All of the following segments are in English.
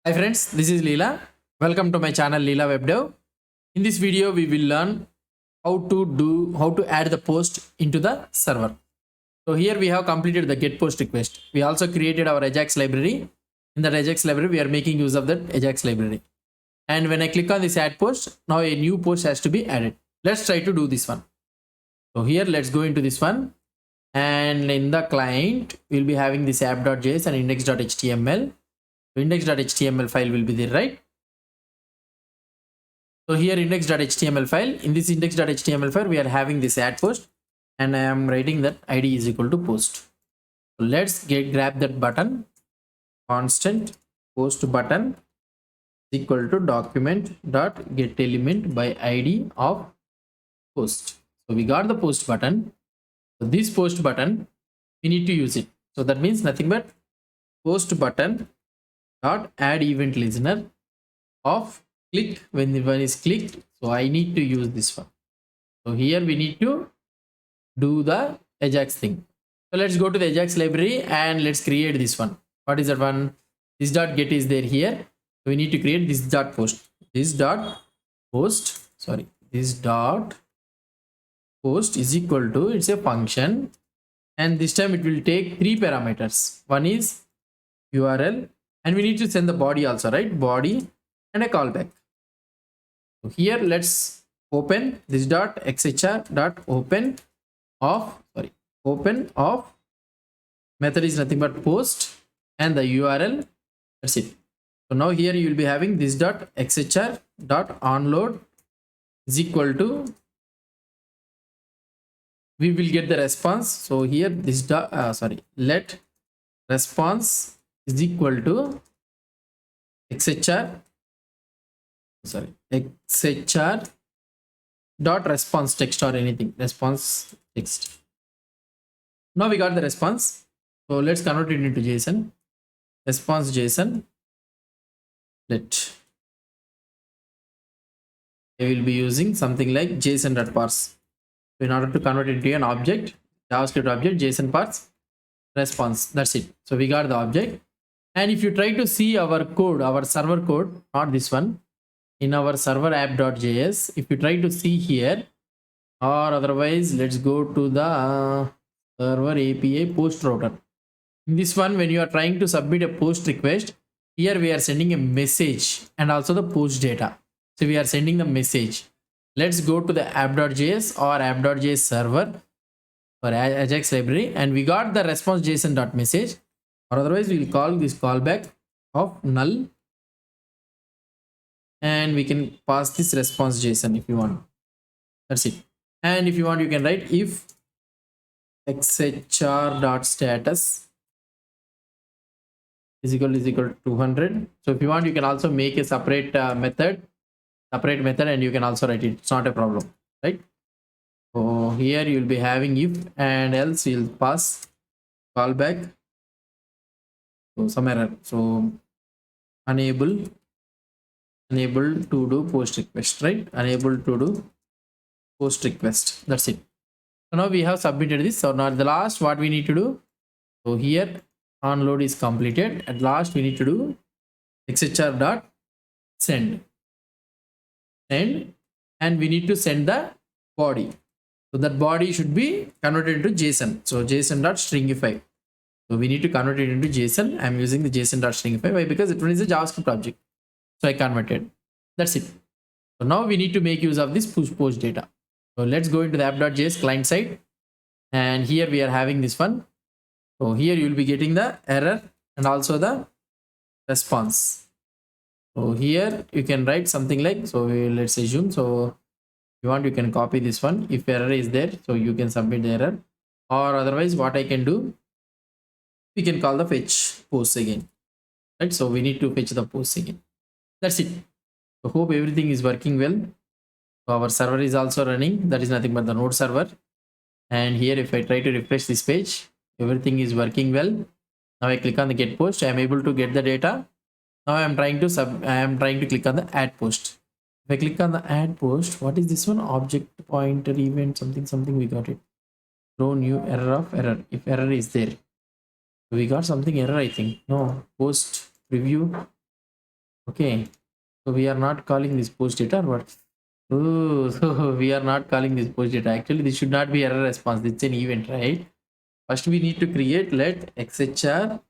Hi friends, this is Leela. Welcome to my channel Leela WebDev. In this video, we will learn how to add the post into the server. So here we have completed the get post request. We also created our Ajax library. In that Ajax library, we are making use of that Ajax library. And when I click on this add post, now a new post has to be added. Let's try to do this one. So here, let's go into this one. And in the client, we'll be having this app.js and index.html. Index.html file will be there, right? So here index.html file. In this index.html file, we are having this add post, and I am writing that id is equal to post. So let's grab that button. Constant post button is equal to document dot get element by id of post. So we got the post button. So this post button, we need to use it. So that means nothing but post button dot add event listener of click when the one is clicked. So I need to use this one. So here we need to do the Ajax thing. So let's go to the Ajax library and let's create this one. What is that one? This dot get is there here. So we need to create this dot post. This dot post, sorry, this dot post is equal to, it's a function, and this time it will take 3 parameters. One is URL, and we need to send the body also, right? Body and a callback. So here let's open this dot xhr dot open of method is nothing but post and the URL. That's it. So now here you will be having this dot xhr dot onload is equal to, we will get the response. So here this dot let response is equal to xhr dot response text or anything, response text. Now we got the response. So let's convert it into JSON. Response JSON. Let I will be using something like JSON.parse. So in order to convert it into an object, JavaScript object, JSON parse response. That's it. So we got the object. And if you try to see our code, our server code, not this one, in our server app.js, if you try to see here, or otherwise, let's go to the server API post router. In this one, when you are trying to submit a post request, here we are sending a message and also the post data. So we are sending the message. Let's go to the app.js or app.js server for Ajax library, and we got the response JSON.message, or otherwise we will call this callback of null, and we can pass this response JSON if you want. That's it. And if you want, you can write if xhr.status is equal to 200. So if you want, you can also make a separate method, and you can also write it. It's not a problem, right? So here you will be having if and else you'll pass callback. So some error. So unable to do post request, right? Unable to do post request. That's it. So now we have submitted this. So now the last what we need to do. So here onload is completed. At last we need to do xhr dot send, and we need to send the body. So that body should be converted into JSON. So JSON.stringify. So we need to convert it into JSON. I'm using the JSON.stringify. Why? Because it is a JavaScript object. So I converted. That's it. So now we need to make use of this post data. So let's go into the app.js client side. And here we are having this one. So here you will be getting the error and also the response. So here you can write something like, so let's assume, so if you want, you can copy this one. If error is there, so you can submit the error, or otherwise what I can do, we can call the fetch post again, right? So we need to fetch the post again. That's it. So hope everything is working well. So our server is also running. That is nothing but the node server. And here if I try to refresh this page, everything is working well. Now I click on the get post. I am able to get the data. Now I am trying to click on the add post. If I click on the add post, what is this one? Object pointer event something, we got it. Throw new error. If error is there, we got something error, I think. No, post preview. Okay, so we are not calling this post data or what? Oh, so we are not calling this post data. Actually, this should not be error response. It's an event, right? First, we need to create let XHR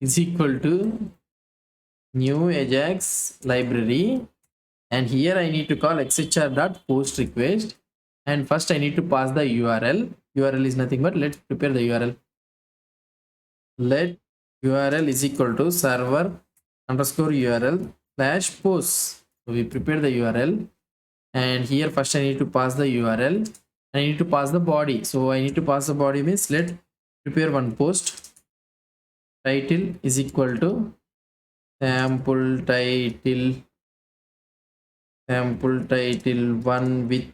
is equal to new Ajax library, and here I need to call xhr.post request, and first I need to pass the URL. URL is nothing but let's prepare the URL. Let URL is equal to server underscore URL slash post. So we prepare the URL, and here first I need to pass the URL. I need to pass the body. So I need to pass the body means let prepare one post. Title is equal to sample title 1 with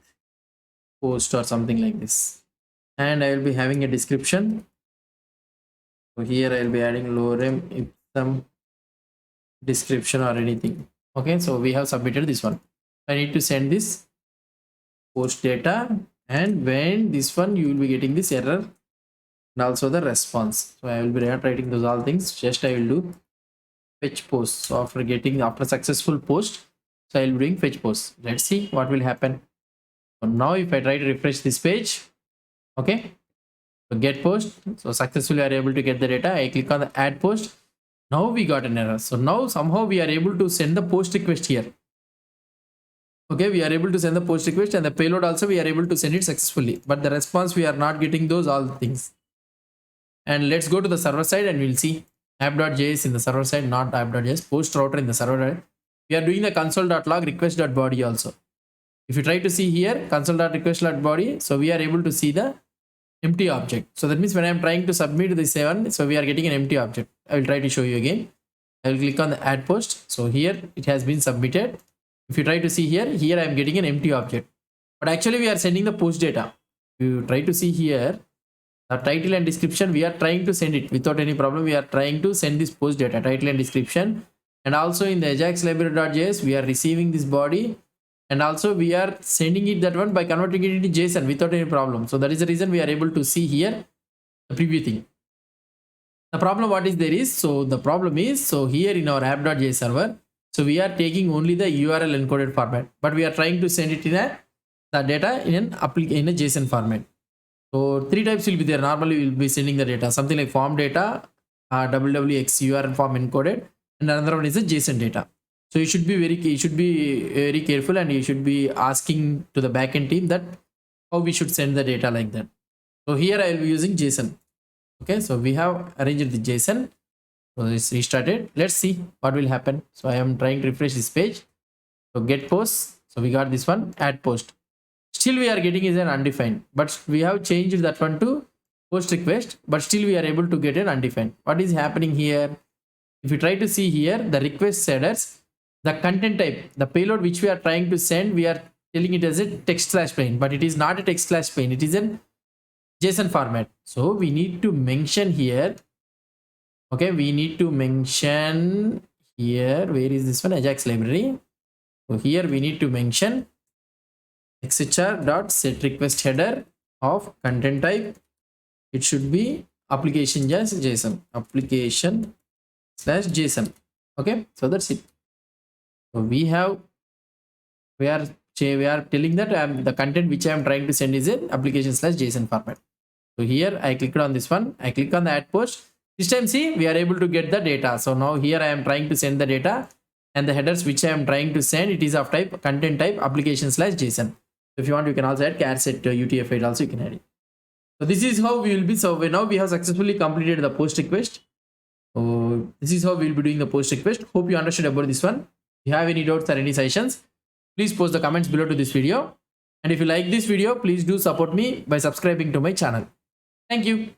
post or something like this, and I will be having a description. So here I will be adding lorem ipsum description or anything. Okay, so we have submitted this one. I need to send this post data, and when this one you will be getting this error and also the response. So I will be writing those all things. Just I will do fetch post. So after successful post, so I will bring fetch post. Let's see what will happen. So now if I try to refresh this page, okay, so get post, so successfully are able to get the data. I click on the add post. Now we got an error. So now somehow we are able to send the post request here. Okay, we are able to send the post request, and the payload also we are able to send it successfully, but the response we are not getting those all things. And let's go to the server side and we'll see app.js in the server side, not app.js, post router in the server side. We are doing the console.log request.body also. If you try to see here console.request.body, so we are able to see the empty object. So that means when I am trying to submit this one, so we are getting an empty object. I will try to show you again. I will click on the add post. So here it has been submitted. If you try to see here I am getting an empty object, but actually we are sending the post data. If you try to see here, the title and description, we are trying to send it without any problem. We are trying to send this post data, title and description, and also in the Ajax library.js we are receiving this body, and also we are sending it that one by converting it into JSON without any problem. So that is the reason we are able to see here the preview thing. The problem what is there is, so the problem is, so here in our app.js server, so we are taking only the URL encoded format, but we are trying to send it in the data in a JSON format. So three types will be there. Normally we will be sending the data, something like form data, WWX URL form encoded, and another one is the JSON data. So you should be very careful, and you should be asking to the backend team that how we should send the data like that. So here I will be using JSON. Okay, so we have arranged the JSON. So it's restarted. Let's see what will happen. So I am trying to refresh this page. So get post. So we got this one, add post. Still we are getting is an undefined, but we have changed that one to post request, but still we are able to get an undefined. What is happening here? If you try to see here, the request headers, the content type, the payload which we are trying to send, we are telling it as a text/plain, but it is not a text/plain. It is in JSON format. So we need to mention here. Okay, we need to mention here. Where is this one? Ajax library. So here we need to mention xhr.set_request header of content type. It should be application/JSON. Application/JSON. Okay, so that's it. So we are telling that the content which I am trying to send is in application/JSON format. So here I clicked on this one. I click on the add post. This time see we are able to get the data. So now here I am trying to send the data, and the headers which I am trying to send, it is of type content type application/JSON. If you want, you can also add char set UTF-8 also you can add it. So this is how we will be. So now we have successfully completed the post request. So this is how we will be doing the post request. Hope you understood about this one. If you have any doubts or any suggestions, please post the comments below to this video. And if you like this video, please do support me by subscribing to my channel. Thank you.